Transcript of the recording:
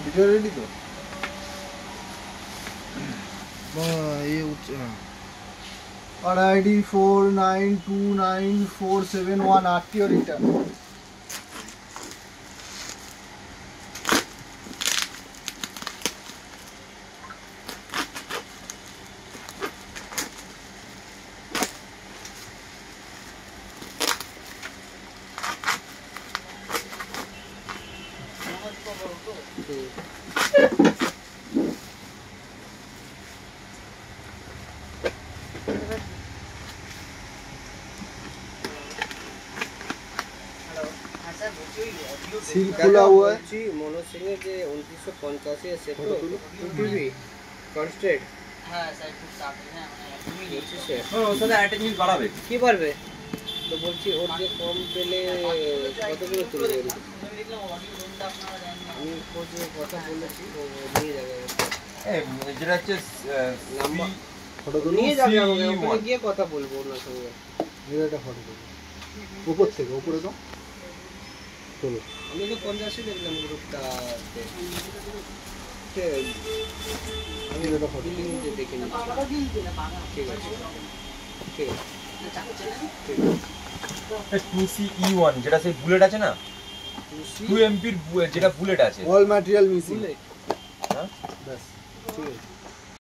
video ready তো ये उच्च और ID 49294718 RT और रिटर्न सील खुला हुआ है मनोज सिंह যে 2985 এর সেট তো টিভি কনস্ট্যান্ট হ্যাঁ সাইড খুব চাপ হ্যাঁ মানে বলছি সে ওর সাথে একটা জিনিস বাড়াবে কি পারবে তো বলছি ওর যে কম পেলে কতগুলো তুলবে আমি দেখলাম অডিও রুমটা আপনারা জানেন আমি কোচে কথা বলেছি ও নিয়ে যাবে যেটা হচ্ছে নাম্বার ফটোগুলো নিয়ে যাবে আমাকে ওখানে গিয়ে কথা বলবো ওনার সঙ্গে এটা ফটো দেবো উপর থেকে উপরে তো চলো আমি তো 50 দেখলাম গ্রুপটাতে আমি এটা ফটো লিংকে দেখে নিচ্ছি ঠিক আছে ঠিক আছে 2CE1 যেটা সেই বুলেট আছে না 2 MP যেটা বুলেট আছে অল ম্যাটেরিয়াল মিসিং হ্যাঁ বাস ঠিক আছে